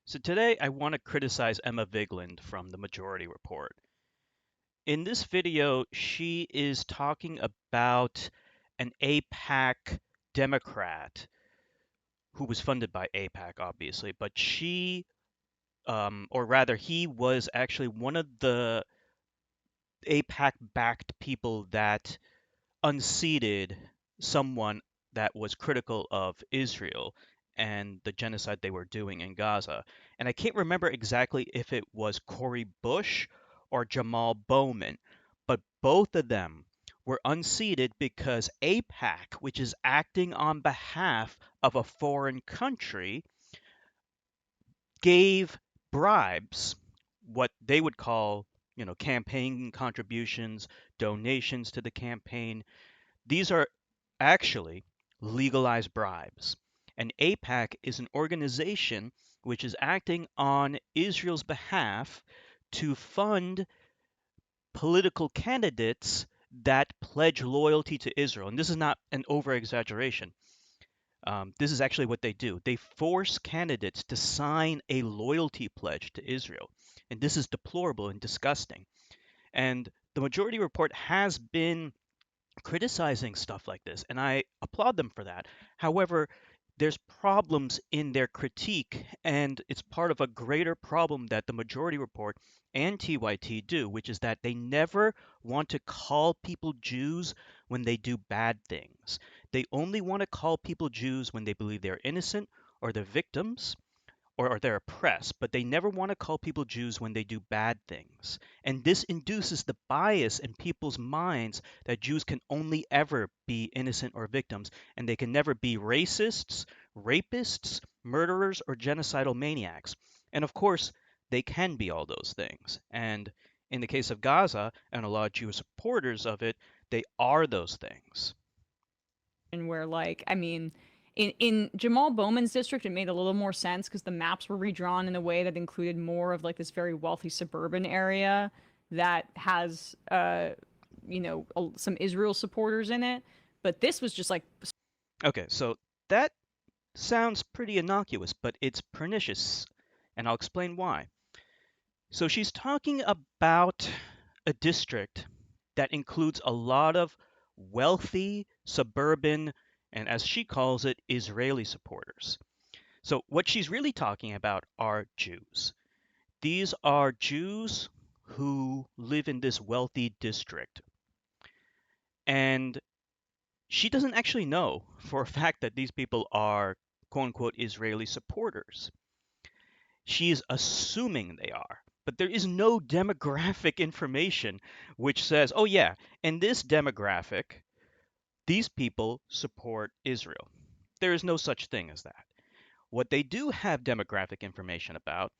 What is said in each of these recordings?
So today I want to criticize Emma Vigeland from the Majority Report. In this video, she is talking about an APAC Democrat who was funded by APAC, obviously, but or rather, he was actually one of the APAC-backed people that unseated someone that was critical of Israel and the genocide they were doing in Gaza. And I can't remember exactly if it was Cori Bush or Jamal Bowman, but both of them were unseated because APAC, which is acting on behalf of a foreign country, gave bribes, what they would call, campaign contributions, donations to the campaign. These are actually legalized bribes. And APAC is an organization which is acting on Israel's behalf to fund political candidates that pledge loyalty to Israel. And this is not an over exaggeration. This is actually what they do. They force candidates to sign a loyalty pledge to Israel. And this is deplorable and disgusting. And the Majority Report has been criticizing stuff like this, and I applaud them for that. However, there's problems in their critique, and it's part of a greater problem that the Majority Report and TYT do, which is that they never want to call people Jews when they do bad things. They only want to call people Jews when they believe they're innocent or they're victims or they're oppressed, but they never want to call people Jews when they do bad things. And this induces the bias in people's minds that Jews can only ever be innocent or victims, and they can never be racists, rapists, murderers, or genocidal maniacs. And of course, they can be all those things. And in the case of Gaza and a lot of Jewish supporters of it, they are those things. And where in Jamal Bowman's district it made a little more sense because the maps were redrawn in a way that included more of like this very wealthy suburban area that has some Israel supporters in it. But this was just like Okay, so that sounds pretty innocuous, but it's pernicious, and I'll explain why. So she's talking about a district that includes a lot of wealthy, suburban, and as she calls it, Israeli supporters. So what she's really talking about are Jews. These are Jews who live in this wealthy district. And she doesn't actually know for a fact that these people are quote unquote Israeli supporters. She is assuming they are. But there is no demographic information which says, oh, yeah, in this demographic, these people support Israel. There is no such thing as that. What they do have demographic information about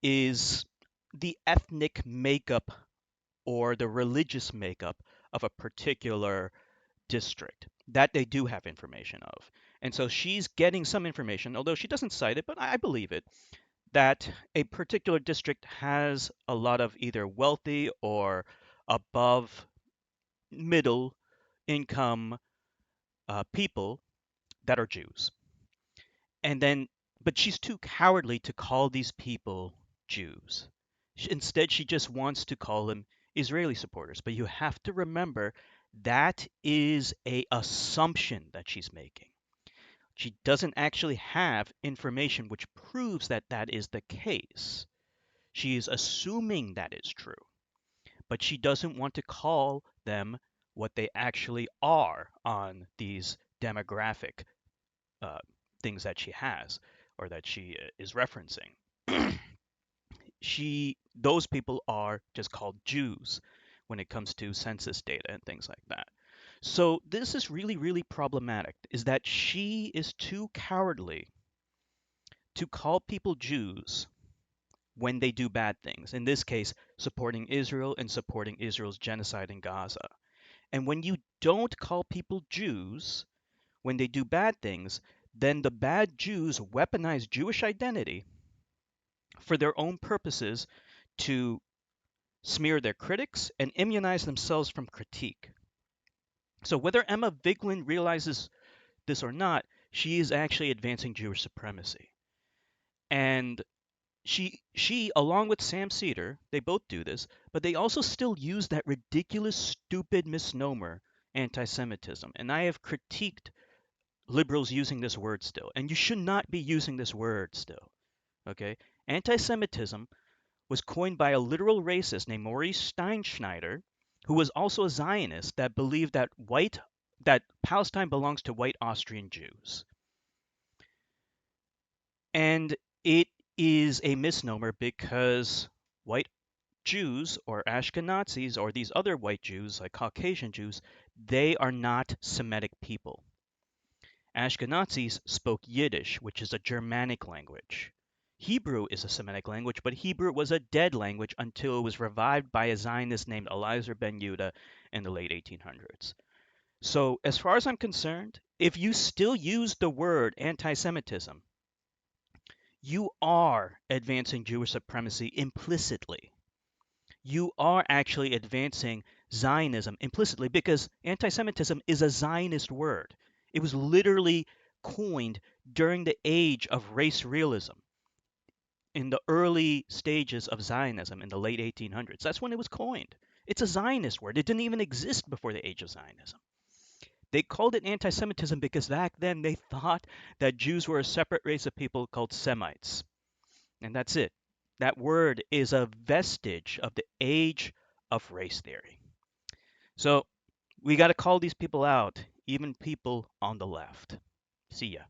is the ethnic makeup or the religious makeup of a particular district. That they do have information of. And so she's getting some information, although she doesn't cite it, but I believe it, that a particular district has a lot of either wealthy or above middle income people that are Jews. And then, but she's too cowardly to call these people Jews. Instead, she just wants to call them Israeli supporters. But you have to remember that is a assumption that she's making. She doesn't actually have information which proves that that is the case. She is assuming that is true, but she doesn't want to call them what they actually are on these demographic uh, things that she has or that she is referencing. Those people are just called Jews when it comes to census data and things like that. So this is really, really problematic, is that she is too cowardly to call people Jews when they do bad things. In this case, supporting Israel and supporting Israel's genocide in Gaza. And when you don't call people Jews when they do bad things, then the bad Jews weaponize Jewish identity for their own purposes to smear their critics and immunize themselves from critique. So whether Emma Vigeland realizes this or not, she is actually advancing Jewish supremacy. And she along with Sam Cedar, they both do this, but they also still use that ridiculous, stupid misnomer anti-Semitism. And I have critiqued liberals using this word still, and you should not be using this word still. Okay, anti-Semitism was coined by a literal racist named Maurice Steinschneider, who was also a Zionist that believed that Palestine belongs to white Austrian Jews. And it is a misnomer because white Jews or Ashkenazis or these other white Jews, like Caucasian Jews, they are not Semitic people. Ashkenazis spoke Yiddish, which is a Germanic language. Hebrew is a Semitic language, but Hebrew was a dead language until it was revived by a Zionist named Eliezer Ben Yehuda in the late 1800s. So, as far as I'm concerned, if you still use the word anti Semitism, you are advancing Jewish supremacy implicitly. You are actually advancing Zionism implicitly because anti Semitism is a Zionist word. It was literally coined during the age of race realism in the early stages of Zionism in the late 1800s. That's when it was coined. It's a Zionist word. It didn't even exist before the age of Zionism. They called it anti Semitism because back then they thought that Jews were a separate race of people called Semites. And that's it. That word is a vestige of the age of race theory. So we got to call these people out, even people on the left. See ya.